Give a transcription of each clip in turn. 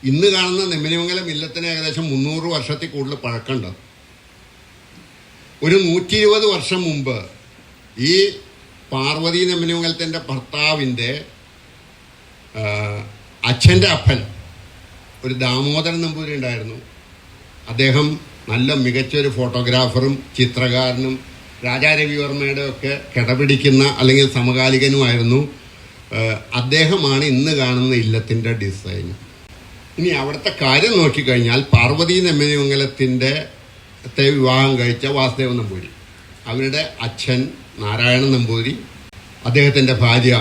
ഇന്ന് കാണുന്ന നെമ്മിനിമംഗലം ഇല്ലത്തിന് ഏകദേശം 300 വർഷത്തിൽ കൂടുതൽ പഴക്കമുണ്ട്. ഒരു 120 വർഷം മുമ്പ് ഈ പാർവതി നെമ്മിനിമംഗലത്തിൻ്റെ ഭർത്താവിൻ്റെ അച്ഛൻ്റെ അപ്പൻ ഒരു ദാമോദരൻ നമ്പൂതിരി ഉണ്ടായിരുന്നു. അദ്ദേഹം നല്ല മികച്ചൊരു ഫോട്ടോഗ്രാഫറും ചിത്രകാരനും രാജാ രവിവർമ്മയുടെ ഒക്കെ കിടപിടിക്കുന്ന അല്ലെങ്കിൽ സമകാലികനുമായിരുന്നു. അദ്ദേഹമാണ് ഇന്ന് കാണുന്ന ഇല്ലത്തിൻ്റെ ഡിസൈൻ. ഇനി അവിടുത്തെ കാര്യം നോക്കിക്കഴിഞ്ഞാൽ പാർവതി നെമ്മിനിമംഗലത്തിൻ്റെ വിവാഹം കഴിച്ച വാസുദേവ നമ്പൂതിരി, അവരുടെ അച്ഛൻ നാരായണ നമ്പൂതിരി, അദ്ദേഹത്തിൻ്റെ ഭാര്യ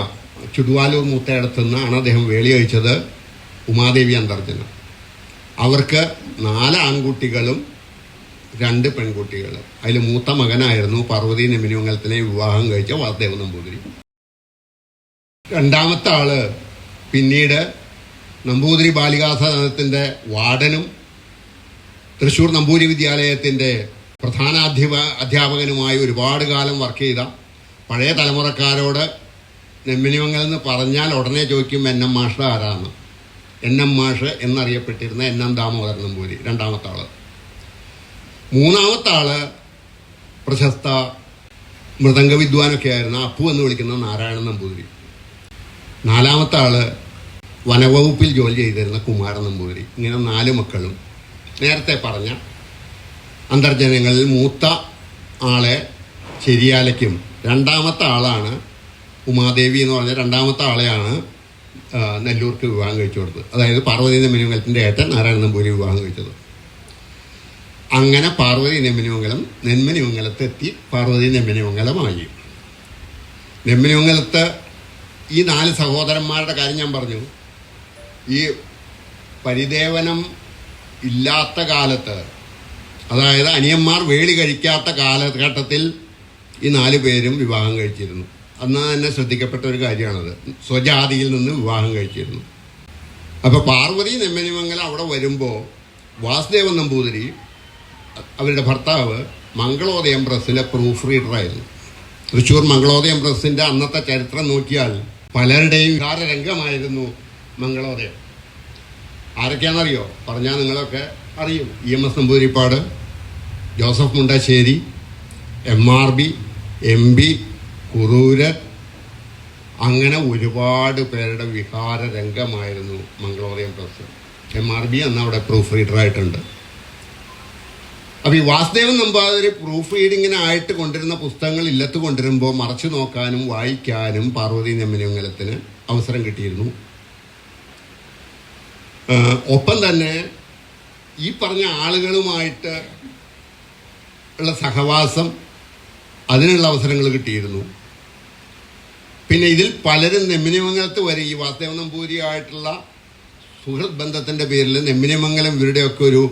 ചുടുവാലൂർ മൂത്തയിടത്തുനിന്നാണ് അദ്ദേഹം വേളി കഴിച്ചത്, ഉമാദേവി അന്തർജനം. അവർക്ക് 4 ആൺകുട്ടികളും 2 പെൺകുട്ടികളും. അതിൽ മൂത്ത മകനായിരുന്നു പാർവതി നെമ്മിനിമംഗലത്തിനെ വിവാഹം കഴിച്ച വാസുദേവ നമ്പൂതിരി. രണ്ടാമത്തെ ആള് പിന്നീട് നമ്പൂതിരി ബാലികാസദനത്തിൻ്റെ വാർഡനും തൃശ്ശൂർ നമ്പൂരി വിദ്യാലയത്തിൻ്റെ പ്രധാന അധ്യാപകനുമായി ഒരുപാട് കാലം വർക്ക് ചെയ്ത, പഴയ തലമുറക്കാരോട് നെമ്മിനിമംഗലം എന്ന് പറഞ്ഞാൽ ഉടനെ ചോദിക്കും എൻ എം മാഷ് ആരാന്ന്. എൻ എം മാഷ് എന്നറിയപ്പെട്ടിരുന്ന എൻ എം ദാമോദരൻ നമ്പൂതിരി രണ്ടാമത്തെ ആള്. മൂന്നാമത്തെ ആള് പ്രശസ്ത മൃദംഗ വിദ്വാനൊക്കെ ആയിരുന്ന അപ്പു എന്ന് വിളിക്കുന്ന നാരായണൻ നമ്പൂതിരി. നാലാമത്തെ ആള് വനവകുപ്പിൽ ജോലി ചെയ്തിരുന്ന കുമാരൻ നമ്പൂതിരി. ഇങ്ങനെ 4 മക്കളും. നേരത്തെ പറഞ്ഞ അന്തർജനങ്ങളിൽ മൂത്ത ആളെ ചെരിയാലയ്ക്കും രണ്ടാമത്തെ ആളാണ് ഉമാദേവി എന്ന് പറഞ്ഞ രണ്ടാമത്തെ ആളെയാണ് നെല്ലൂർക്ക് വിവാഹം കഴിച്ചു കൊടുത്തത്. അതായത് പാർവതി നെമ്മിനിമംഗലത്തിൻ്റെ ഏട്ടൻ നാരായണ നമ്പൂതിരി വിവാഹം കഴിച്ചത്. അങ്ങനെ പാർവതി നെമ്മിനിമംഗലത്ത് എത്തി പാർവതി നെമ്മിനിമംഗലമായി. നെമ്മിനിമംഗലത്ത് ഈ 4 സഹോദരന്മാരുടെ കാര്യം ഞാൻ പറഞ്ഞു. ഈ പരിദേവനം ഇല്ലാത്ത കാലത്ത്, അതായത് അനിയന്മാർ വേളി കഴിക്കാത്ത കാലഘട്ടത്തിൽ ഈ 4 പേരും വിവാഹം കഴിച്ചിരുന്നു. അന്ന് തന്നെ ശ്രദ്ധിക്കപ്പെട്ട ഒരു കാര്യമാണത്. സ്വജാതിയിൽ നിന്ന് വിവാഹം കഴിച്ചിരുന്നു. അപ്പോൾ പാർവതി നെമ്മിനിമംഗലം അവിടെ വരുമ്പോൾ വാസുദേവൻ നമ്പൂതിരി, അവരുടെ ഭർത്താവ്, മംഗളോദയം പ്രസ്സിലെ പ്രൂഫ് റീഡറായിരുന്നു. തൃശ്ശൂർ മംഗളോദയം പ്രസ്സിൻ്റെ അന്നത്തെ ചരിത്രം നോക്കിയാൽ പലരുടെയും രംഗമായിരുന്നു മംഗളോദയം. ആരൊക്കെയാണെന്നറിയോ? പറഞ്ഞാൽ നിങ്ങളൊക്കെ അറിയും. EMS Namboodiripad, Joseph Mundassery, MRB, MB, Kurur, അങ്ങനെ ഒരുപാട് പേരുടെ വിഹാര രംഗമായിരുന്നു മംഗളോദയം പ്രസ്. MRB അന്ന് അവിടെ പ്രൂഫ് റീഡറായിട്ടുണ്ട്. അപ്പോൾ ഈ വാസുദേവൻ നമ്പൂതിരി പ്രൂഫ് റീഡിങ്ങിനായിട്ട് കൊണ്ടിരുന്ന പുസ്തകങ്ങൾ ഇല്ലത്ത് കൊണ്ടുവരുമ്പോൾ മറച്ചു നോക്കാനും വായിക്കാനും പാർവതി നെമ്മിനിമംഗലത്തിന് അവസരം കിട്ടിയിരുന്നു. ഒപ്പം തന്നെ ഈ പറഞ്ഞ ആളുകളുമായിട്ട് ഉള്ള സഹവാസം, അതിനുള്ള അവസരങ്ങൾ കിട്ടിയിരുന്നു. പിന്നെ ഇതിൽ പലരും നെമ്മിനിമംഗലത്ത് വരെ ഈ വാസുദേവ നമ്പൂതിരിയായിട്ടുള്ള സുഹൃത്ത് ബന്ധത്തിൻ്റെ പേരിൽ നെമ്മിനിമംഗലം ഇവരുടെയൊക്കെ ഒരു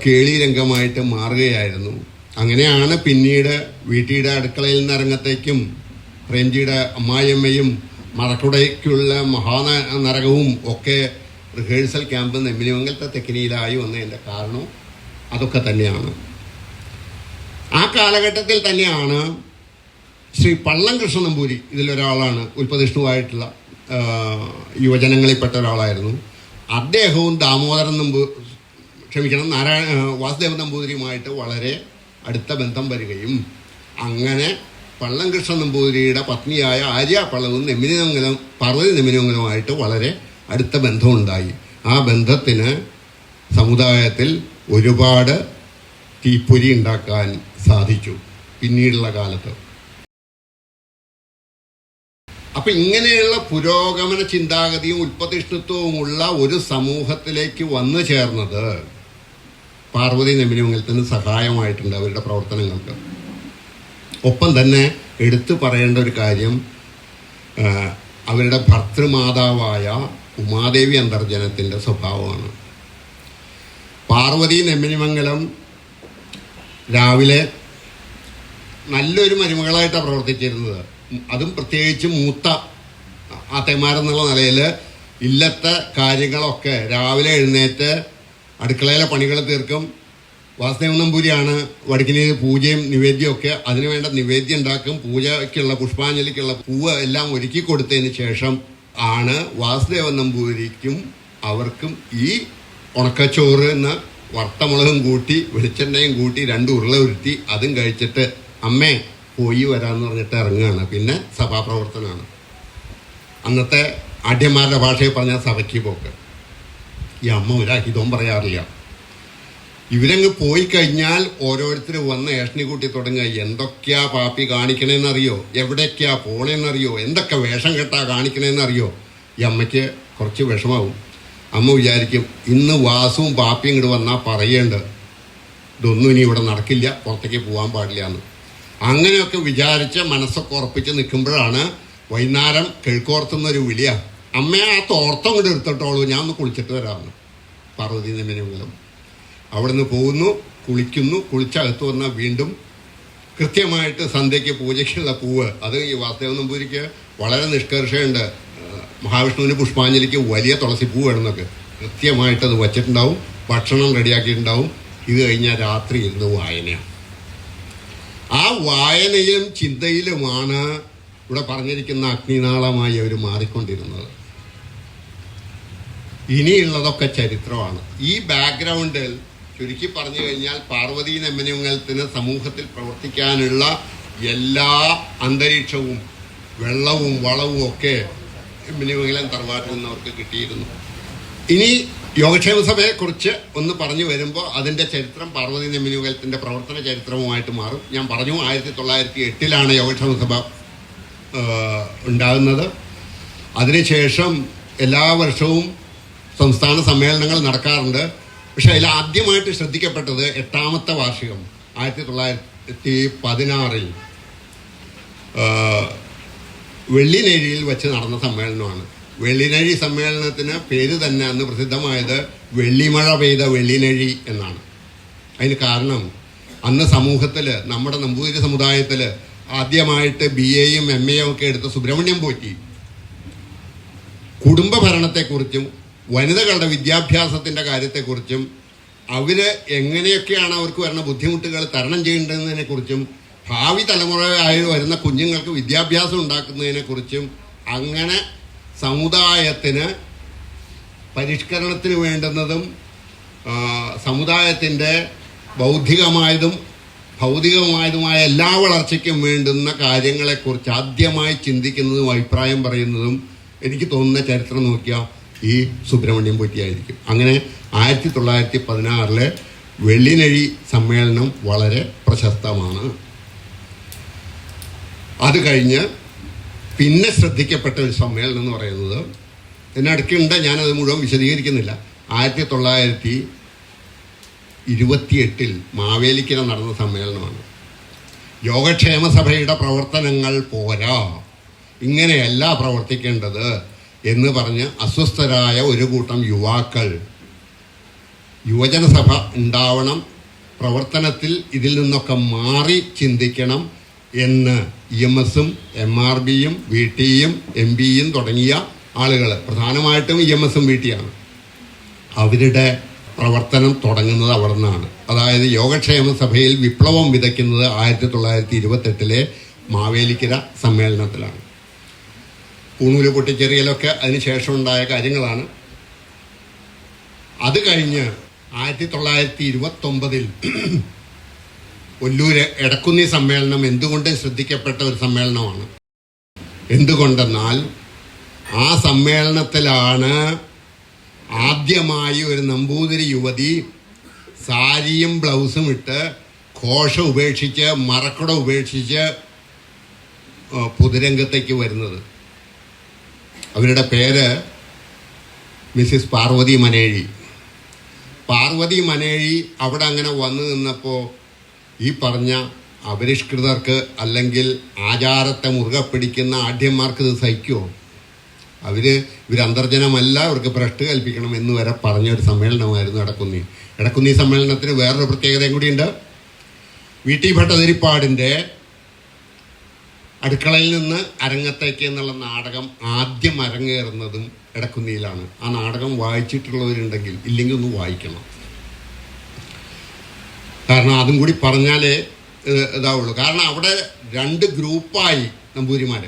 കേളി രംഗമായിട്ട് മാറുകയായിരുന്നു. അങ്ങനെയാണ് പിന്നീട് വീട്ടിയുടെ അടുക്കളയിൽ നിന്ന് അരങ്ങത്തേക്കും പ്രേംജിയുടെ അമ്മായിയമ്മയും മറക്കുടയ്ക്കുള്ള മഹാനരകവും ഒക്കെ റിഹേഴ്സൽ ക്യാമ്പ് നെമ്മിനിമംഗലത്തെ തെക്കിനിയിലായി വന്നതിൻ്റെ കാരണം അതൊക്കെ തന്നെയാണ്. ആ കാലഘട്ടത്തിൽ തന്നെയാണ് ശ്രീ പള്ളം കൃഷ്ണ നമ്പൂരി, ഇതിലൊരാളാണ്, ഉൽപ്പതിഷ്ണുവായിട്ടുള്ള യുവജനങ്ങളിൽപ്പെട്ട ഒരാളായിരുന്നു. അദ്ദേഹവും വാസുദേവൻ നമ്പൂതിരിയുമായിട്ട് വളരെ അടുത്ത ബന്ധം വരികയും അങ്ങനെ പള്ളം കൃഷ്ണ നമ്പൂതിരിയുടെ പത്നിയായ ആര്യ പള്ളവും പാർവതി നെമ്മിനിമംഗലവുമായിട്ട് വളരെ അടുത്ത ബന്ധമുണ്ടായി. ആ ബന്ധത്തിന് സമുദായത്തിൽ ഒരുപാട് തീപ്പൊരി ഉണ്ടാക്കാൻ സാധിച്ചു പിന്നീടുള്ള കാലത്ത്. അപ്പം ഇങ്ങനെയുള്ള പുരോഗമന ചിന്താഗതിയും ഉൽപ്പതിഷ്ണുത്വവുമുള്ള ഒരു സമൂഹത്തിലേക്ക് വന്നു ചേർന്നത് പാർവതി നെമ്മിനിമംഗലത്തിന് സഹായമായിട്ടുണ്ട് അവരുടെ പ്രവർത്തനങ്ങൾക്ക്. ഒപ്പം തന്നെ എടുത്തു പറയേണ്ട ഒരു കാര്യം, അവരുടെ ഭർത്തൃമാതാവായ ഉമാദേവി അന്തർജനത്തിൻ്റെ സ്വഭാവമാണ്. പാർവതി നെമ്മിനിമംഗലം രാവിലെ നല്ലൊരു മരുമകളായിട്ടാണ് പ്രവർത്തിച്ചിരുന്നത്. അതും പ്രത്യേകിച്ച് മൂത്ത ആത്തമാരെന്നുള്ള നിലയിൽ ഇല്ലത്തെ കാര്യങ്ങളൊക്കെ രാവിലെ എഴുന്നേറ്റ് അടുക്കളയിലെ പണികൾ തീർക്കും. വാസുദേവൻ നമ്പൂരിയാണ് വടക്കിനിയിൽ പൂജയും നിവേദ്യമൊക്കെ, അതിനുവേണ്ട നിവേദ്യം ഉണ്ടാക്കും. പൂജയ്ക്കുള്ള പുഷ്പാഞ്ജലിക്കുള്ള പൂവ് എല്ലാം ഒരുക്കി കൊടുത്തതിന് ശേഷം ആണ് വാസുദേവൻ നമ്പൂരിക്കും അവർക്കും ഈ ഉണക്കച്ചോറ് എന്ന വറുത്തമുളകും കൂട്ടി വെളിച്ചെണ്ണയും കൂട്ടി 2 ഉരുള ഉരുട്ടി അതും കഴിച്ചിട്ട് അമ്മേ പോയി വരാമെന്ന് പറഞ്ഞിട്ട് ഇറങ്ങുകയാണ്. പിന്നെ സഭാപ്രവർത്തനമാണ്. അന്നത്തെ ആഢ്യന്മാരുടെ ഭാഷയിൽ പറഞ്ഞാൽ സഭയ്ക്ക് പോക്ക്. ഈ അമ്മ ഒരാഹിതവും പറയാറില്ല. ഇവരങ്ങ് പോയി കഴിഞ്ഞാൽ ഓരോരുത്തർ വന്ന് ഏഷണി കൂട്ടി തുടങ്ങുക. എന്തൊക്കെയാ പാപ്പി കാണിക്കണേന്നറിയോ, എവിടേക്കാ പോണേന്നറിയോ, എന്തൊക്കെ വേഷം കെട്ടാ കാണിക്കണേന്നറിയോ. ഈ അമ്മയ്ക്ക് കുറച്ച് വിഷമാവും. അമ്മ വിചാരിക്കും ഇന്ന് വാസുവും പാപ്പിയും ഇങ്ങോട്ട് വന്നാൽ പറയേണ്ടത് ഇതൊന്നും ഇനി ഇവിടെ നടക്കില്ല, പുറത്തേക്ക് പോകാൻ പാടില്ല എന്ന്. അങ്ങനെയൊക്കെ വിചാരിച്ച് മനസ്സൊക്കെ ഉറപ്പിച്ച് നിൽക്കുമ്പോഴാണ് വൈകുന്നേരം കിഴക്കോർത്തുന്നൊരു വിളിയ, അമ്മയെ ആ തോർത്തം കൊണ്ട് എടുത്തിട്ടോളൂ, ഞാൻ ഒന്ന് കുളിച്ചിട്ട് വരാമെന്ന്. പാർവതി നിമിനങ്ങളും അവിടുന്ന് പോകുന്നു, കുളിക്കുന്നു. കുളിച്ചകത്ത് വന്നാൽ വീണ്ടും കൃത്യമായിട്ട് സന്ധ്യയ്ക്ക് പൂജയ്ക്കുള്ള പൂവ്, അത് ഈ വാസുദേവ നമ്പൂതിരിക്ക് വളരെ നിഷ്കർഷയുണ്ട്. മഹാവിഷ്ണുവിന് പുഷ്പാഞ്ജലിക്ക് വലിയ തുളസിപ്പൂ വേണമെന്നൊക്കെ കൃത്യമായിട്ടത് വച്ചിട്ടുണ്ടാവും, ഭക്ഷണം റെഡിയാക്കിയിട്ടുണ്ടാവും. ഇത് കഴിഞ്ഞാൽ രാത്രി ഇരുന്ന് വായനയാണ്. ആ വായനയിലും ചിന്തയിലുമാണ് ഇവിടെ പറഞ്ഞിരിക്കുന്ന അഗ്നിനാളമായി അവർ മാറിക്കൊണ്ടിരുന്നത്. ഇനിയുള്ളതൊക്കെ ചരിത്രമാണ്. ഈ ബാക്ക്ഗ്രൗണ്ടിൽ ചുരുക്കി പറഞ്ഞു കഴിഞ്ഞാൽ പാർവതി നെമ്മനമംഗലത്തിന് സമൂഹത്തിൽ പ്രവർത്തിക്കാനുള്ള എല്ലാ അന്തരീക്ഷവും വെള്ളവും വളവും ഒക്കെ നെമ്മനമംഗലം തറവാട്ടിൽ നിന്ന് അവർക്ക് കിട്ടിയിരുന്നു. ഇനി യോഗക്ഷേമ സഭയെക്കുറിച്ച് ഒന്ന് പറഞ്ഞു വരുമ്പോൾ അതിൻ്റെ ചരിത്രം പാർവതി നെമ്മനമംഗലത്തിൻ്റെ പ്രവർത്തന ചരിത്രവുമായിട്ട് മാറും. ഞാൻ പറഞ്ഞു 1908 യോഗക്ഷേമ സഭ ഉണ്ടാകുന്നത്. അതിനുശേഷം എല്ലാ വർഷവും സംസ്ഥാന സമ്മേളനങ്ങൾ നടക്കാറുണ്ട്. പക്ഷെ അതിൽ ആദ്യമായിട്ട് ശ്രദ്ധിക്കപ്പെട്ടത് 8ാമത്തെ വാർഷികം 1916 വെള്ളിനഴിയിൽ വെച്ച് നടന്ന സമ്മേളനമാണ്. വെള്ളിനഴി സമ്മേളനത്തിന് പേര് തന്നെ അന്ന് പ്രസിദ്ധമായത് വെള്ളിമഴ പെയ്ത വെള്ളിനഴി എന്നാണ്. അതിന് കാരണം അന്ന് സമൂഹത്തിൽ, നമ്മുടെ നമ്പൂതിരി സമുദായത്തിൽ ആദ്യമായിട്ട് BAയും MAയും ഒക്കെ എടുത്ത സുബ്രഹ്മണ്യം പോറ്റി കുടുംബ ഭരണത്തെക്കുറിച്ചും വനിതകളുടെ വിദ്യാഭ്യാസത്തിൻ്റെ കാര്യത്തെക്കുറിച്ചും അവർ എങ്ങനെയൊക്കെയാണ് അവർക്ക് വരുന്ന ബുദ്ധിമുട്ടുകൾ തരണം ചെയ്യേണ്ടതിനെക്കുറിച്ചും ഭാവി തലമുറയായി വരുന്ന കുഞ്ഞുങ്ങൾക്ക് വിദ്യാഭ്യാസം ഉണ്ടാക്കുന്നതിനെക്കുറിച്ചും അങ്ങനെ സമുദായത്തിന് പരിഷ്കരണത്തിന് വേണ്ടുന്നതും സമുദായത്തിൻ്റെ ബൗദ്ധികമായതും ഭൗതികമായതുമായ എല്ലാ വളർച്ചയ്ക്കും വേണ്ടുന്ന കാര്യങ്ങളെക്കുറിച്ച് ആദ്യമായി ചിന്തിക്കുന്നതും അഭിപ്രായം പറയുന്നതും എനിക്ക് തോന്നുന്ന ചരിത്രം നോക്കിയാൽ ഈ സുബ്രഹ്മണ്യം പോറ്റിയായിരിക്കും. അങ്ങനെ 1916 വെള്ളിനഴി സമ്മേളനം വളരെ പ്രശസ്തമാണ്. അത് കഴിഞ്ഞ് പിന്നെ ശ്രദ്ധിക്കപ്പെട്ട ഒരു സമ്മേളനം എന്ന് പറയുന്നത് ഇതിനടുക്കുണ്ട്, ഞാനത് മുഴുവൻ വിശദീകരിക്കുന്നില്ല. 1928 മാവേലിക്കര നടന്ന സമ്മേളനമാണ്. യോഗക്ഷേമ സഭയുടെ പ്രവർത്തനങ്ങൾ പോരാ, ഇങ്ങനെയല്ല പ്രവർത്തിക്കേണ്ടത് എന്ന് പറഞ്ഞ് അസ്വസ്ഥരായ ഒരു കൂട്ടം യുവാക്കൾ യുവജനസഭ ഉണ്ടാവണം, പ്രവർത്തനത്തിൽ ഇതിൽ നിന്നൊക്കെ മാറി ചിന്തിക്കണം എന്ന് EMSും MRBയും VTയും MBയും തുടങ്ങിയ ആളുകൾ, പ്രധാനമായിട്ടും EMSും VTയാണ്, അവരുടെ പ്രവർത്തനം തുടങ്ങുന്നത് അവിടെ നിന്നാണ്. അതായത് യോഗക്ഷേമ സഭയിൽ വിപ്ലവം വിതയ്ക്കുന്നത് 1928 മാവേലിക്കര സമ്മേളനത്തിലാണ്. പൂണൂല് പൊട്ടിച്ചെറിയലൊക്കെ അതിനുശേഷം ഉണ്ടായ കാര്യങ്ങളാണ്. അത് കഴിഞ്ഞ് 1929 ഒല്ലൂര് എടക്കുന്നി സമ്മേളനം എന്തുകൊണ്ടും ശ്രദ്ധിക്കപ്പെട്ട ഒരു സമ്മേളനമാണ്. എന്തുകൊണ്ടെന്നാൽ ആ സമ്മേളനത്തിലാണ് ആദ്യമായി ഒരു നമ്പൂതിരി യുവതി സാരിയും ബ്ലൗസും ഇട്ട് ഘോഷ ഉപേക്ഷിച്ച് മറക്കുട ഉപേക്ഷിച്ച് പൊതുരംഗത്തേക്ക് വരുന്നത്. അവരുടെ പേര് മിസ്സിസ് പാർവതി മനേഴി. പാർവതി മനേഴി അവിടെ അങ്ങനെ വന്നു നിന്നപ്പോൾ ഈ പറഞ്ഞ അപരിഷ്കൃതർക്ക് അല്ലെങ്കിൽ ആചാരത്തെ മുറുകെ പിടിക്കുന്ന ആഢ്യന്മാർക്ക് ഇത് സഹിക്കുമോ? ഇവർ അന്തർജനമല്ല, അവർക്ക് ഭ്രഷ്ട് കൽപ്പിക്കണം എന്ന് വരെ പറഞ്ഞൊരു സമ്മേളനമായിരുന്നു എടക്കുന്നി. എടക്കുന്നി സമ്മേളനത്തിന് വേറൊരു പ്രത്യേകതയും കൂടിയുണ്ട്. VT ഭട്ടതിരിപ്പാടിൻ്റെ അടുക്കളയിൽ നിന്ന് അരങ്ങത്തേക്ക് എന്നുള്ള നാടകം ആദ്യം അരങ്ങേറുന്നതും എടക്കുന്നിയിലാണ്. ആ നാടകം വായിച്ചിട്ടുള്ളവരുണ്ടെങ്കിൽ, ഇല്ലെങ്കിൽ ഒന്ന് വായിക്കണം. കാരണം അതും കൂടി പറഞ്ഞാലേ ഇതാവുള്ളൂ. കാരണം അവിടെ 2 ഗ്രൂപ്പായി നമ്പൂതിരിമാർ.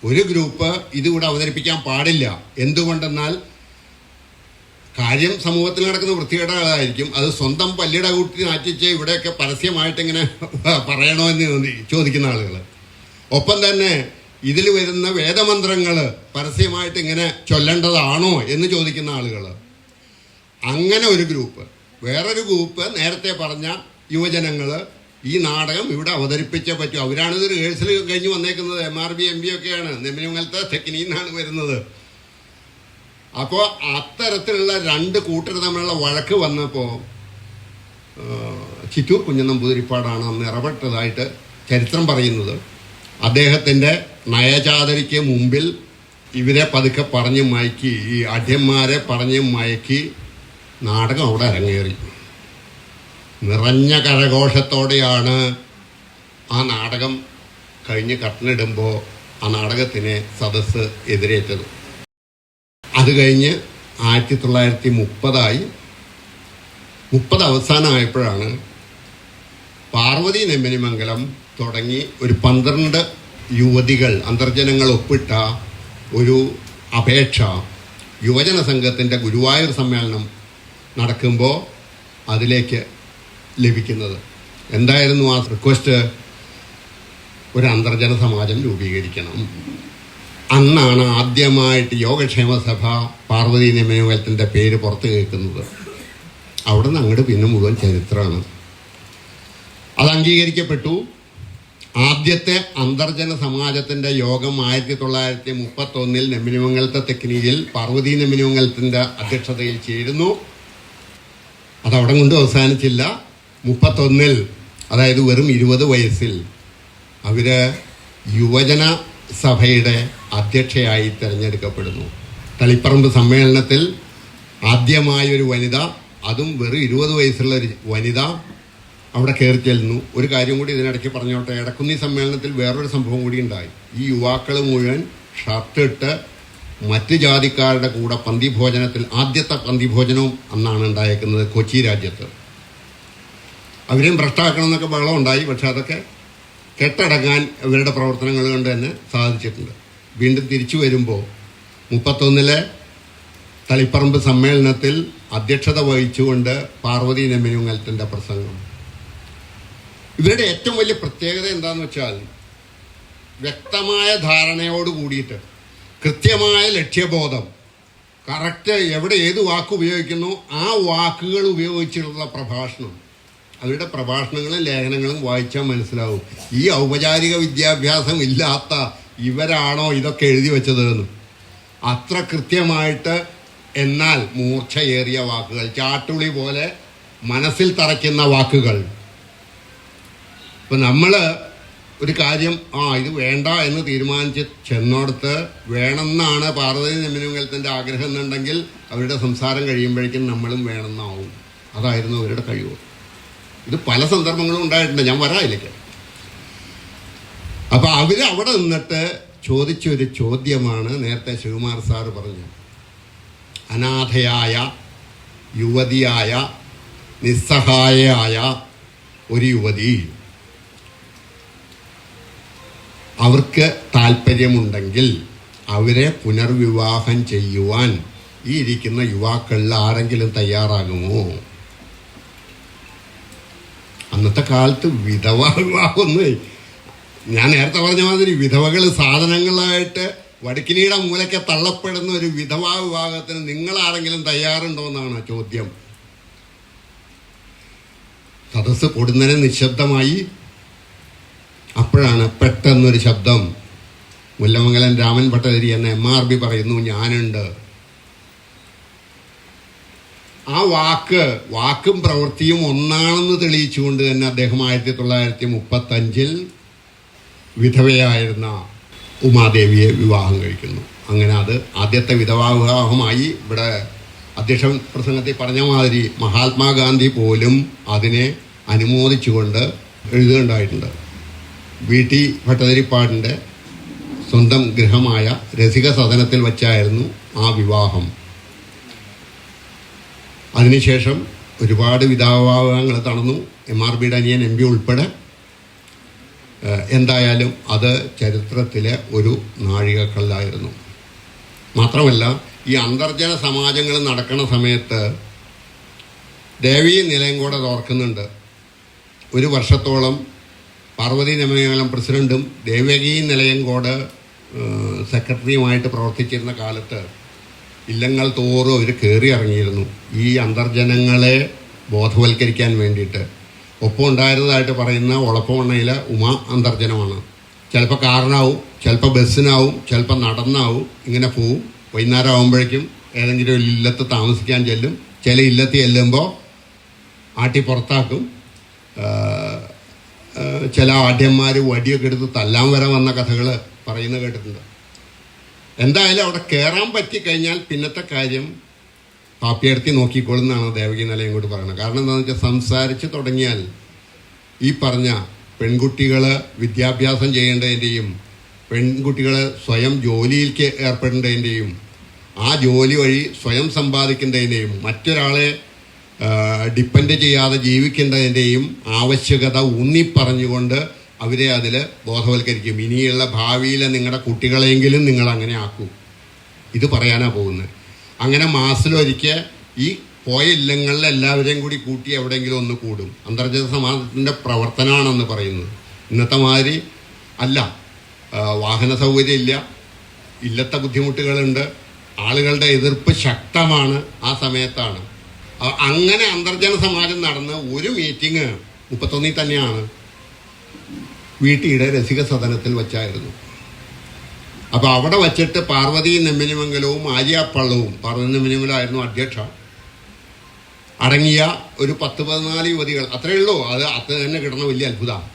ഒരു ഗ്രൂപ്പ് ഇതിവിടെ അവതരിപ്പിക്കാൻ പാടില്ല. എന്തുകൊണ്ടെന്നാൽ കാര്യം സമൂഹത്തിൽ നടക്കുന്ന വൃത്തികേടുകളായിരിക്കും. അത് സ്വന്തം പല്ലിട കൂട്ടി നാറ്റിച്ച് ഇവിടെയൊക്കെ പരസ്യമായിട്ട് ഇങ്ങനെ പറയണോ എന്ന് ചോദിക്കുന്ന ആളുകൾ. ഒപ്പം തന്നെ ഇതിൽ വരുന്ന വേദമന്ത്രങ്ങൾ പരസ്യമായിട്ട് ഇങ്ങനെ ചൊല്ലേണ്ടതാണോ എന്ന് ചോദിക്കുന്ന ആളുകൾ. അങ്ങനെ ഒരു ഗ്രൂപ്പ്. വേറൊരു ഗ്രൂപ്പ് നേരത്തെ പറഞ്ഞ യുവജനങ്ങൾ ഈ നാടകം ഇവിടെ അവതരിപ്പിച്ചേ പറ്റൂ. അവരാണിത് റിഹേഴ്സൽ കഴിഞ്ഞ് വന്നേക്കുന്നത്. MRB MB ഒക്കെയാണ്. നെമ്മിനിമംഗലത്തെ തെക്കിനിന്നാണ് വരുന്നത്. അപ്പോൾ അത്തരത്തിലുള്ള രണ്ട് കൂട്ടർ തമ്മിലുള്ള വഴക്ക് വന്നപ്പോൾ ചിറ്റൂർ കുഞ്ഞൻ നമ്പൂതിരിപ്പാടാണ് അന്ന് ഇടപെട്ടതായിട്ട് ചരിത്രം പറയുന്നത്. അദ്ദേഹത്തിൻ്റെ നയചാതരിക്ക് മുമ്പിൽ ഇവരെ പതുക്കെ പറഞ്ഞ് മയക്കി, ഈ അഢ്യന്മാരെ പറഞ്ഞ് മയക്കി നാടകം അവിടെ അരങ്ങേറി. നിറഞ്ഞ കരഘോഷത്തോടെയാണ് ആ നാടകം കഴിഞ്ഞ് കട്ടനിടുമ്പോൾ ആ നാടകത്തിന് സദസ്സ് എതിരേറ്റത്. അത് കഴിഞ്ഞ് 1930 30 അവസാനമായപ്പോഴാണ് പാർവതി നെമ്മിനിമംഗലം തുടങ്ങി ഒരു 12 യുവതികൾ അന്തർജനങ്ങൾ ഒപ്പിട്ട ഒരു അപേക്ഷ യുവജന സംഘത്തിൻ്റെ ഗുരുവായൂർ സമ്മേളനം നടക്കുമ്പോൾ അതിലേക്ക് ലഭിക്കുന്നത്. എന്തായിരുന്നു ആ റിക്വസ്റ്റ്? ഒരു അന്തർജന സമാജം രൂപീകരിക്കണം. അന്നാണ് ആദ്യമായിട്ട് യോഗക്ഷേമ സഭ പാർവതി നെമ്മിനിമംഗലത്തിൻ്റെ പേര് പുറത്ത് കേൾക്കുന്നത്. അവിടെ നിന്ന് അങ്ങോട്ട് പിന്നെ മുഴുവൻ ചരിത്രമാണ്. അത് അംഗീകരിക്കപ്പെട്ടു. ആദ്യത്തെ അന്തർജന സമാജത്തിൻ്റെ യോഗം 1931 നെമ്മിനിമംഗലത്തെ തെക്കിനിയിൽ പാർവതി നെമ്മിനിമംഗലത്തിൻ്റെ അധ്യക്ഷതയിൽ ചേരുന്നു. അതവിടെ കൊണ്ട് അവസാനിച്ചില്ല. 31 അതായത് വെറും 20 വയസ്സിൽ അവർ യുവജന സഭയുടെ അധ്യക്ഷയായി തിരഞ്ഞെടുക്കപ്പെടുന്നു. തളിപ്പറമ്പ് സമ്മേളനത്തിൽ ആദ്യമായൊരു വനിത, അതും വെറും 20 വയസ്സുള്ള ഒരു വനിത അവിടെ കയറി ചെല്ലുന്നു. ഒരു കാര്യം കൂടി ഇതിനിടയ്ക്ക് പറഞ്ഞോട്ടെ. എടക്കുന്നി സമ്മേളനത്തിൽ വേറൊരു സംഭവം കൂടി ഉണ്ടായി. ഈ യുവാക്കൾ മുഴുവൻ ഷർട്ടിട്ട് മറ്റ് ജാതിക്കാരുടെ കൂടെ പന്തിഭോജനത്തിൽ, ആദ്യത്തെ പന്തിഭോജനവും അന്നാണ് ഉണ്ടായേക്കുന്നത് കൊച്ചി രാജ്യത്ത്. അവരെയും ഭ്രഷ്ടാക്കണം എന്നൊക്കെ ബഹളം ഉണ്ടായി. പക്ഷെ അതൊക്കെ കെട്ടടങ്ങാൻ ഇവരുടെ പ്രവർത്തനങ്ങൾ കൊണ്ട് തന്നെ സാധിച്ചിട്ടുണ്ട്. വീണ്ടും തിരിച്ചു വരുമ്പോൾ 31 തളിപ്പറമ്പ് സമ്മേളനത്തിൽ അധ്യക്ഷത വഹിച്ചുകൊണ്ട് പാർവതി നെമ്മിനിമംഗലത്തിൻ്റെ പ്രസംഗം. ഇവരുടെ ഏറ്റവും വലിയ പ്രത്യേകത എന്താണെന്ന് വെച്ചാൽ വ്യക്തമായ ധാരണയോട് കൂടിയിട്ട് കൃത്യമായ ലക്ഷ്യബോധം, കറക്റ്റ് എവിടെ ഏത് വാക്ക് ഉപയോഗിക്കുന്നു ആ വാക്കുകൾ ഉപയോഗിച്ചിട്ടുള്ള പ്രഭാഷണം. അവരുടെ പ്രഭാഷണങ്ങളും ലേഖനങ്ങളും വായിച്ചാൽ മനസ്സിലാവും ഈ ഔപചാരിക വിദ്യാഭ്യാസം ഇല്ലാത്ത ഇവരാണോ ഇതൊക്കെ എഴുതി വെച്ചതെന്ന്. അത്ര കൃത്യമായിട്ട്, എന്നാൽ മൂർച്ചയേറിയ വാക്കുകൾ, ചാട്ടുളി പോലെ മനസ്സിൽ തറയ്ക്കുന്ന വാക്കുകൾ. ഇപ്പം നമ്മൾ ഒരു കാര്യം ഇത് വേണ്ട എന്ന് തീരുമാനിച്ച് ചെന്നോടത്ത് വേണമെന്നാണ് പാർവതി നെമ്മിനിമംഗലത്തിൻ്റെ ആഗ്രഹം എന്നുണ്ടെങ്കിൽ അവരുടെ സംസാരം കഴിയുമ്പോഴേക്കും നമ്മളും വേണമെന്നാവും. അതായിരുന്നു അവരുടെ കഴിവ്. ഇത് പല സന്ദർഭങ്ങളും ഉണ്ടായിട്ടുണ്ട്. ഞാൻ വരാതിലേക്ക്. അപ്പം അവർ അവിടെ നിന്നിട്ട് ചോദിച്ചൊരു ചോദ്യമാണ് നേരത്തെ ശിവകുമാർ സാറ് പറഞ്ഞു. അനാഥയായ യുവതിയായ നിസ്സഹായയായ ഒരു യുവതി, അവർക്ക് താല്പര്യമുണ്ടെങ്കിൽ അവരെ പുനർവിവാഹം ചെയ്യുവാൻ ഈ ഇരിക്കുന്ന യുവാക്കളിൽ ആരെങ്കിലും തയ്യാറാകുമോ? അന്നത്തെ കാലത്ത് വിധവാ വിവാഹമൊന്നും, ഞാൻ നേരത്തെ പറഞ്ഞ മാതിരി വിധവകൾ സാധനങ്ങളായിട്ട് വടക്കിനിയുടെ മൂലയ്ക്ക് തള്ളപ്പെടുന്ന ഒരു വിധവാ വിവാഹത്തിന് നിങ്ങളാരെങ്കിലും തയ്യാറുണ്ടോ എന്നാണ് ചോദ്യം. സദസ്സ് പൊടുന്നനെ നിശബ്ദമായി. അപ്പോഴാണ് പെട്ടെന്നൊരു ശബ്ദം. മുല്ലമംഗലം രാമൻ ഭട്ടതിരി എന്ന MRB പറയുന്നു, ഞാനുണ്ട്. ആ വാക്കും പ്രവൃത്തിയും ഒന്നാണെന്ന് തെളിയിച്ചുകൊണ്ട് തന്നെ അദ്ദേഹം 1935 വിധവയായിരുന്ന ഉമാദേവിയെ വിവാഹം കഴിക്കുന്നു. അങ്ങനെ അത് ആദ്യത്തെ വിധവാ വിവാഹമായി. ഇവിടെ അധ്യക്ഷ പ്രസംഗത്തിൽ പറഞ്ഞ മാതിരി മഹാത്മാഗാന്ധി പോലും അതിനെ അനുമോദിച്ചുകൊണ്ട് എഴുതുകയുണ്ടായിട്ടുണ്ട്. VT ഭട്ടതിരിപ്പാടിൻ്റെ സ്വന്തം ഗൃഹമായ രസിക സദനത്തിൽ വച്ചായിരുന്നു ആ വിവാഹം. അതിനുശേഷം ഒരുപാട് വിധവാവിവാഹങ്ങൾ നടന്നു. MRBയുടെ അനിയൻ MP ഉൾപ്പെടെ. എന്തായാലും അത് ചരിത്രത്തിലെ ഒരു നാഴികക്കല്ലായിരുന്നു. മാത്രമല്ല ഈ അന്തർജന സമാജങ്ങൾ നടക്കുന്ന സമയത്ത് ദേവീ നിലയം കൂടെ ഓർക്കുന്നുണ്ട്. ഒരു വർഷത്തോളം പാർവതി നിലയം പ്രസിഡന്റും ദേവകീ നിലയം കോട് സെക്രട്ടറിയുമായിട്ട് പ്രവർത്തിച്ചിരുന്ന കാലത്ത് ഇല്ലങ്ങൾ തോറും അവർ കയറി ഇറങ്ങിയിരുന്നു ഈ അന്തർജനങ്ങളെ ബോധവൽക്കരിക്കാൻ വേണ്ടിയിട്ട്. ഒപ്പം ഉണ്ടായിരുന്നതായിട്ട് പറയുന്ന ഒളപ്പമണ്ണയിലെ ഉമാ അന്തർജനമാണ്. ചിലപ്പോൾ കാറിനാവും, ചിലപ്പോൾ ബസ്സിനാവും, ചിലപ്പോൾ നടന്നാവും, ഇങ്ങനെ പോവും. വൈകുന്നേരം ആകുമ്പോഴേക്കും ഏതെങ്കിലും ഒരു ഇല്ലത്ത് താമസിക്കാൻ ചെല്ലും. ചില ഇല്ലത്ത് ചെല്ലുമ്പോൾ ആട്ടി പുറത്താക്കും. ചില ആഢ്യന്മാർ വടിയൊക്കെ എടുത്ത് തല്ലാൻ വരെ വന്ന കഥകൾ പറയുന്നത് കേട്ടിട്ടുണ്ട്. എന്തായാലും അവിടെ കയറാൻ പറ്റിക്കഴിഞ്ഞാൽ പിന്നത്തെ കാര്യം പാപ്പിയെടുത്തി നോക്കിക്കോളുന്നാണ് ദേവകി നിലയം കൊണ്ട് പറയുന്നത്. കാരണം എന്താണെന്ന് വെച്ചാൽ സംസാരിച്ച് തുടങ്ങിയാൽ ഈ പറഞ്ഞ പെൺകുട്ടികൾ വിദ്യാഭ്യാസം ചെയ്യേണ്ടതിൻ്റെയും പെൺകുട്ടികൾ സ്വയം ജോലിയിലേക്ക് ഏർപ്പെടേണ്ടതിൻ്റെയും ആ ജോലി വഴി സ്വയം സമ്പാദിക്കേണ്ടതിൻ്റെയും മറ്റൊരാളെ ഡിപ്പെൻഡ് ചെയ്യാതെ ജീവിക്കേണ്ടതിൻ്റെയും ആവശ്യകത ഊന്നിപ്പറഞ്ഞുകൊണ്ട് അവരെ അതിൽ ബോധവൽക്കരിക്കും. ഇനിയുള്ള ഭാവിയിലെ നിങ്ങളുടെ കുട്ടികളെങ്കിലും നിങ്ങൾ അങ്ങനെ ആക്കൂ. ഇത് പറയാനാണ് പോകുന്നത്. അങ്ങനെ മാസത്തിലൊരിക്കൽ ഈ പോയ ഇല്ലങ്ങളിൽ എല്ലാവരെയും കൂടി കൂട്ടി എവിടെയെങ്കിലും ഒന്ന് കൂടും. അന്തർജന സമാജത്തിൻ്റെ പ്രവർത്തനമാണെന്ന് പറയുന്നത്. ഇന്നത്തെ മാതിരി അല്ല. വാഹന സൗകര്യം ഇല്ല, ഇല്ലത്തെ ബുദ്ധിമുട്ടുകളുണ്ട്, ആളുകളുടെ എതിർപ്പ് ശക്തമാണ്. ആ സമയത്താണ് അങ്ങനെ അന്തർജന സമാജം നടന്ന ഒരു മീറ്റിംഗ് 31 തന്നെയാണ് വീട്ടിയുടെ രസിക സദനത്തിൽ വച്ചായിരുന്നു. അപ്പോൾ അവിടെ വച്ചിട്ട് പാർവതി നെമ്മിനിമംഗലവും ആര്യാപ്പള്ളവും, പാർവതി നെമ്മിനിമംഗലമായിരുന്നു അധ്യക്ഷ, അടങ്ങിയ ഒരു 10-14 യുവതികൾ, അത്രയേ ഉള്ളൂ. അത് തന്നെ കിടന്ന വലിയ അത്ഭുതമാണ്.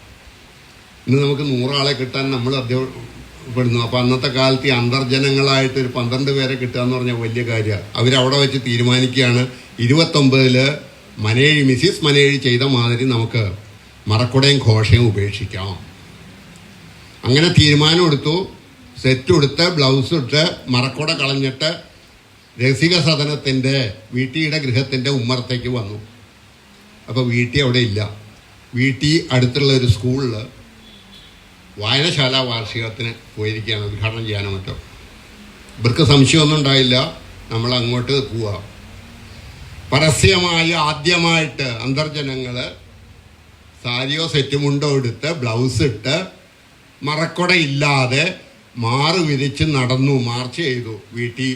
ഇന്ന് നമുക്ക് 100 ആളെ കിട്ടാൻ നമ്മൾ അധ്യപ്പെടുന്നു. അപ്പോൾ അന്നത്തെ കാലത്ത് ഈ അന്തർജനങ്ങളായിട്ട് ഒരു 12 പേരെ കിട്ടുക എന്ന് പറഞ്ഞാൽ വലിയ കാര്യമാണ്. അവരവിടെ വെച്ച് തീരുമാനിക്കുകയാണ് 29 മനേഴി, മിസ്സിസ് മനേഴി ചെയ്ത മാതിരി നമുക്ക് മറക്കുടയും ഘോഷയും ഉപേക്ഷിക്കാം. അങ്ങനെ തീരുമാനമെടുത്തു. സെറ്റ് എടുത്ത് ബ്ലൗസ് ഇട്ട് മറക്കുട കളഞ്ഞിട്ട് രസിക സദനത്തിൻ്റെ വീട്ടിയുടെ ഗൃഹത്തിൻ്റെ ഉമ്മറത്തേക്ക് വന്നു. അപ്പോൾ വീട്ടി അവിടെ ഇല്ല. വീട്ടി അടുത്തുള്ള ഒരു സ്കൂളിൽ വായനശാല വാർഷികത്തിന് പോയിരിക്കുകയാണ്, ഉദ്ഘാടനം ചെയ്യാനോ മറ്റോ. ഇവർക്ക് സംശയമൊന്നും ഉണ്ടായില്ല, നമ്മൾ അങ്ങോട്ട് പോവാം. പരസ്യമായി ആദ്യമായിട്ട് അന്തർജനങ്ങൾ സാരിയോ സെറ്റുമുണ്ടോ എടുത്ത് ബ്ലൗസ് ഇട്ട് മറക്കുട ഇല്ലാതെ മാറ് വിരിച്ച് നടന്നു, മാർച്ച് ചെയ്തു വീട്ടിൽ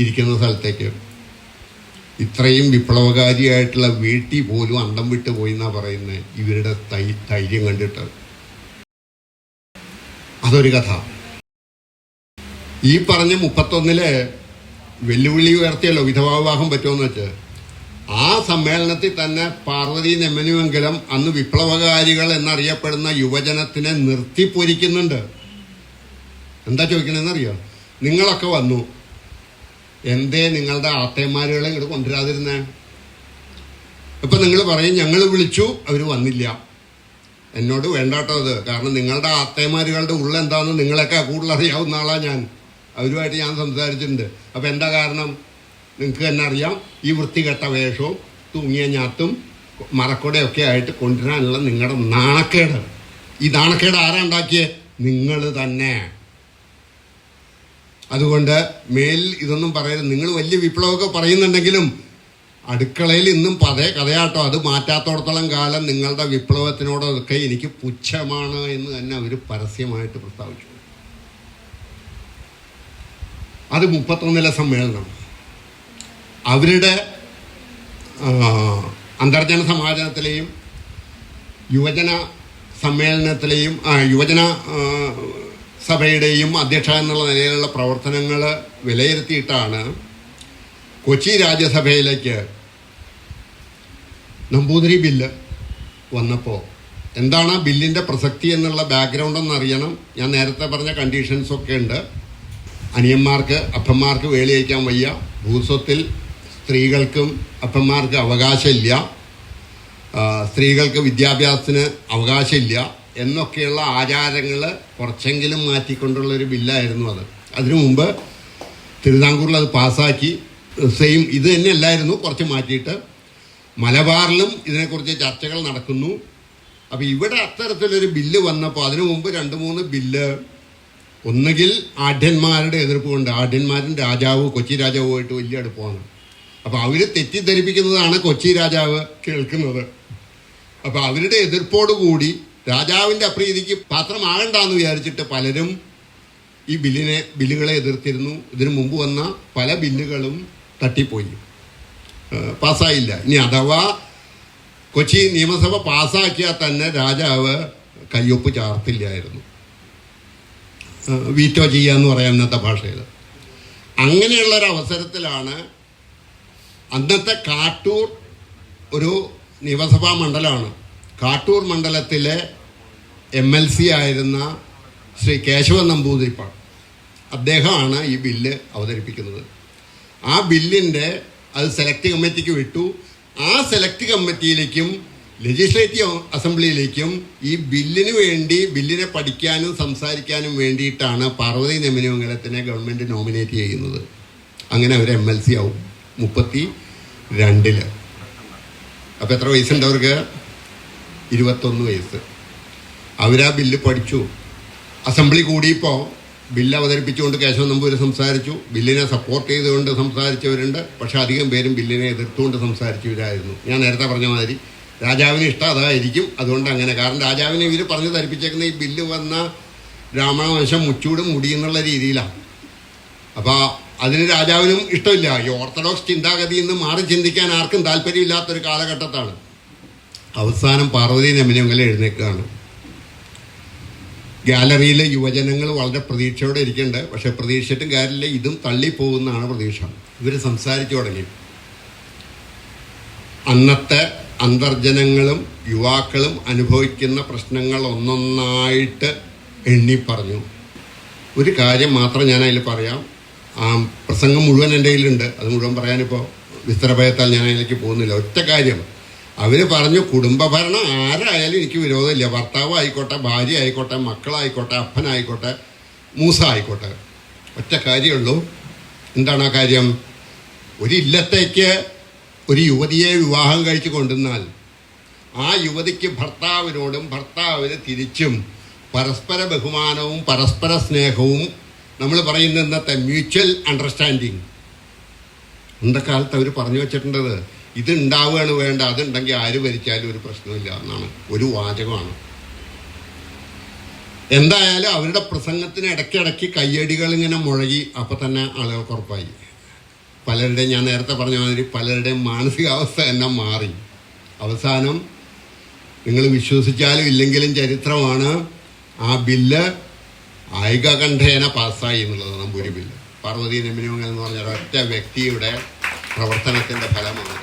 ഇരിക്കുന്ന സ്ഥലത്തേക്ക്. ഇത്രയും വിപ്ലവകാരിയായിട്ടുള്ള വീട്ടിൽ പോലും അന്തം വിട്ട് പോയി എന്നാണ് പറയുന്നത് ഇവരുടെ ധൈര്യം കണ്ടിട്ട്. അതൊരു കഥ. ഈ പറഞ്ഞ 31 വെല്ലുവിളി ഉയർത്തിയല്ലോ വിധവാ വിവാഹം പറ്റുമെന്ന് വെച്ച്. ആ സമ്മേളനത്തിൽ തന്നെ പാർവതി നെമ്മനിമംഗലം അന്ന് വിപ്ലവകാരികൾ എന്നറിയപ്പെടുന്ന യുവജനത്തിനെ നിർത്തിപ്പൊരിക്കുന്നുണ്ട്. എന്താ ചോദിക്കണമെന്നറിയോ? നിങ്ങളൊക്കെ വന്നു, എന്തേ നിങ്ങളുടെ ആത്തേമാരുകളെ ഇങ്ങോട്ട് കൊണ്ടുവരാതിരുന്നേ? ഇപ്പം നിങ്ങൾ പറയും ഞങ്ങൾ വിളിച്ചു അവർ വന്നില്ല. എന്നോട് വേണ്ടാട്ടോ അത്. കാരണം നിങ്ങളുടെ ആത്തേമാരുകളുടെ ഉള്ളെന്താണെന്ന് നിങ്ങളൊക്കെ കൂടുതൽ അറിയാവുന്ന ആളാണ് ഞാൻ. അവരുമായിട്ട് ഞാൻ സംസാരിച്ചിട്ടുണ്ട്. അപ്പം എന്താ കാരണം? നിങ്ങൾക്ക് തന്നെ അറിയാം. ഈ വൃത്തികെട്ട വേഷവും തൂങ്ങിയ ഞാത്തും മറക്കുടയൊക്കെ ആയിട്ട് കൊണ്ടുവരാനുള്ള നിങ്ങളുടെ നാണക്കേട്. ഈ നാണക്കേട് ആരാ ഉണ്ടാക്കിയത്? നിങ്ങൾ തന്നെ. അതുകൊണ്ട് ഇതൊന്നും പറയരുത്. നിങ്ങൾ വലിയ വിപ്ലവമൊക്കെ പറയുന്നുണ്ടെങ്കിലും അടുക്കളയിൽ ഇന്നും കഥയാട്ടോ. അത് മാറ്റാത്തോടത്തോളം കാലം നിങ്ങളുടെ വിപ്ലവത്തിനോടൊക്കെ എനിക്ക് പുച്ഛമാണ് എന്ന് തന്നെ അവർ പരസ്യമായിട്ട് പ്രസ്താവിച്ചു. അത് 31 സമ്മേളനം. അവരുടെ അന്തർജന സമാജത്തിലെയും യുവജന സമ്മേളനത്തിലെയും യുവജന സഭയുടെയും അധ്യക്ഷ എന്നുള്ള നിലയിലുള്ള പ്രവർത്തനങ്ങൾ വിലയിരുത്തിയിട്ടാണ് കൊച്ചി രാജ്യസഭയിലേക്ക് നമ്പൂതിരി ബില്ല് വന്നപ്പോൾ എന്താണ് ആ ബില്ലിൻ്റെ പ്രസക്തി എന്നുള്ള ബാക്ക്ഗ്രൗണ്ട് എന്നറിയണം. ഞാൻ നേരത്തെ പറഞ്ഞ കണ്ടീഷൻസൊക്കെ ഉണ്ട്. അനിയന്മാർക്ക് അപ്പന്മാർക്ക് വേലി അയക്കാൻ വയ്യ, ഭൂസ്വത്തിൽ സ്ത്രീകൾക്കും അപ്പന്മാർക്ക് അവകാശമില്ല, സ്ത്രീകൾക്ക് വിദ്യാഭ്യാസത്തിന് അവകാശമില്ല എന്നൊക്കെയുള്ള ആചാരങ്ങൾ കുറച്ചെങ്കിലും മാറ്റിക്കൊണ്ടുള്ളൊരു ബില്ലായിരുന്നു അത്. അതിനു മുമ്പ് തിരുവിതാംകൂറിൽ അത് പാസ്സാക്കി. സെയിം ഇത് തന്നെ അല്ലായിരുന്നു, കുറച്ച് മാറ്റിയിട്ട് മലബാറിലും ഇതിനെക്കുറിച്ച് ചർച്ചകൾ നടക്കുന്നു. അപ്പോൾ ഇവിടെ അത്തരത്തിലൊരു ബില്ല് വന്നപ്പോൾ അതിനു മുമ്പ് 2-3 ബില്ല് ഒന്നുകിൽ ആഢ്യന്മാരുടെ എതിർപ്പ് കൊണ്ട്, ആഢ്യന്മാരും രാജാവ് കൊച്ചി രാജാവുമായിട്ട് വലിയ അടുപ്പമാണ്. അപ്പോൾ അവർ തെറ്റിദ്ധരിപ്പിക്കുന്നതാണ് കൊച്ചി രാജാവ് കേൾക്കുന്നത്. അപ്പോൾ അവരുടെ എതിർപ്പോടുകൂടി രാജാവിൻ്റെ അപ്രീതിക്ക് പാത്രമാകണ്ടെന്ന് വിചാരിച്ചിട്ട് പലരും ഈ ബില്ലുകളെ എതിർത്തിരുന്നു. ഇതിനു മുമ്പ് വന്ന പല ബില്ലുകളും തട്ടിപ്പോയി, പാസ്സായില്ല. ഇനി അഥവാ കൊച്ചി നിയമസഭ പാസ്സാക്കിയാൽ തന്നെ രാജാവ് കയ്യൊപ്പ് ചാർത്തില്ലായിരുന്നു, വീറ്റോ ചെയ്യാന്ന് പറയാം ഇന്നത്തെ ഭാഷയിൽ. അങ്ങനെയുള്ളൊരവസരത്തിലാണ് അന്നത്തെ കാട്ടൂർ ഒരു നിയമസഭാ മണ്ഡലമാണ്. കാട്ടൂർ മണ്ഡലത്തിലെ MLC ആയിരുന്ന ശ്രീ കേശവൻ നമ്പൂതിരിപ്പാട്, അദ്ദേഹമാണ് ഈ ബില്ല് അവതരിപ്പിക്കുന്നത്. ആ ബില്ലിൻ്റെ അത് സെലക്ട് കമ്മിറ്റിക്ക് വിട്ടു. ആ സെലക്ട് കമ്മിറ്റിയിലേക്കും ലെജിസ്ലേറ്റീവ് അസംബ്ലിയിലേക്കും ഈ ബില്ലിന് വേണ്ടി, ബില്ലിനെ പഠിക്കാനും സംസാരിക്കാനും വേണ്ടിയിട്ടാണ് പാർവതി നെമ്മിനിമംഗലത്തിനെ ഗവൺമെൻറ് നോമിനേറ്റ് ചെയ്യുന്നത്. അങ്ങനെ അവർ MLC ആവും 32. അപ്പോൾ എത്ര വയസ്സുണ്ട് അവർക്ക്? 21 വയസ്സ്. അവരാ ബില്ല് പഠിച്ചു. അസംബ്ലി കൂടിയപ്പോൾ ബില്ല് അവതരിപ്പിച്ചുകൊണ്ട് കേശവൻ നമ്പൂതിരി സംസാരിച്ചു. ബില്ലിനെ സപ്പോർട്ട് ചെയ്തുകൊണ്ട് സംസാരിച്ചവരുണ്ട്. പക്ഷെ അധികം പേരും ബില്ലിനെ എതിർത്തുകൊണ്ട് സംസാരിച്ചവരായിരുന്നു. ഞാൻ നേരത്തെ പറഞ്ഞ മാതിരി രാജാവിന് ഇഷ്ടം അതായിരിക്കും, അതുകൊണ്ട് അങ്ങനെ. കാരണം രാജാവിനെ ഇവർ പറഞ്ഞു ധരിപ്പിച്ചേക്കുന്ന ഈ ബില്ല് വന്ന ബ്രാഹ്മണവംശം മുച്ചൂടും മുടി എന്നുള്ള രീതിയിലാണ്. അപ്പോൾ അതിന് രാജാവിനും ഇഷ്ടമില്ല. ഈ ഓർത്തഡോക്സ് ചിന്താഗതിയിൽ നിന്ന് മാറി ചിന്തിക്കാൻ ആർക്കും താല്പര്യമില്ലാത്തൊരു കാലഘട്ടത്താണ്. അവസാനം പാർവതി നെമ്മിനിമംഗലം എഴുന്നേൽക്കുകയാണ്. ഗാലറിയിലെ യുവജനങ്ങൾ വളരെ പ്രതീക്ഷയോടെ ഇരിക്കുന്നുണ്ട്. പക്ഷെ പ്രതീക്ഷിച്ചിട്ടും കാര്യമില്ല, ഇതും തള്ളിപ്പോകുന്നതാണ് പ്രതീക്ഷ. ഇവർ സംസാരിച്ചു തുടങ്ങി. അന്നത്തെ അന്തർജനങ്ങളും യുവാക്കളും അനുഭവിക്കുന്ന പ്രശ്നങ്ങൾ ഒന്നൊന്നായിട്ട് എണ്ണിപ്പറഞ്ഞു. ഒരു കാര്യം മാത്രം ഞാൻ അതിൽ പറയാം. ആ പ്രസംഗം മുഴുവൻ എൻ്റെ കയ്യിലുണ്ട്, അത് മുഴുവൻ പറയാനിപ്പോൾ വിസ്തരഭയത്താൽ ഞാൻ അതിലേക്ക് പോകുന്നില്ല. ഒറ്റ കാര്യം അവർ പറഞ്ഞു, കുടുംബഭരണം ആരായാലും എനിക്ക് വിരോധമില്ല. ഭർത്താവ് ആയിക്കോട്ടെ, ഭാര്യ ആയിക്കോട്ടെ, മക്കളായിക്കോട്ടെ, അപ്പനായിക്കോട്ടെ, മൂസ ആയിക്കോട്ടെ. ഒറ്റ കാര്യമുള്ളൂ. എന്താണ് ആ കാര്യം? ഒരു ഇല്ലത്തേക്ക് ഒരു യുവതിയെ വിവാഹം കഴിച്ച് കൊണ്ടുവന്നാൽ ആ യുവതിക്ക് ഭർത്താവിനോടും ഭർത്താവിന് തിരിച്ചും പരസ്പര ബഹുമാനവും പരസ്പര സ്നേഹവും, നമ്മൾ പറയുന്ന ഇന്നത്തെ മ്യൂച്വൽ അണ്ടർസ്റ്റാൻഡിങ്, ഇന്നത്തെ കാലത്ത് അവർ പറഞ്ഞു വെച്ചിട്ടുണ്ടത്. ഇത് ഉണ്ടാവുകയാണ് വേണ്ട, അതുണ്ടെങ്കിൽ ആര് ഭരിച്ചാലും ഒരു പ്രശ്നമില്ല എന്നാണ്. ഒരു വാചകമാണ്. എന്തായാലും അവരുടെ പ്രസംഗത്തിന് ഇടയ്ക്കിടയ്ക്ക് കയ്യടികൾ ഇങ്ങനെ മുഴകി. അപ്പം തന്നെ ആളുകൾക്ക് ഉറപ്പായി. പലരുടെയും, ഞാൻ നേരത്തെ പറഞ്ഞ മാതിരി പലരുടെയും മാനസികാവസ്ഥ തന്നെ മാറി. അവസാനം നിങ്ങൾ വിശ്വസിച്ചാലും ഇല്ലെങ്കിലും ചരിത്രമാണ്, ആ ബില്ല് ഐകകണ്ഠേന പാസ്സായി എന്നുള്ളത്. നമ്പൂരി ബില്ല് പാർവതി നെമ്മിനിമംഗലം എന്ന് പറഞ്ഞ ഒരൊറ്റ വ്യക്തിയുടെ പ്രവർത്തനത്തിൻ്റെ ഫലമാണ്.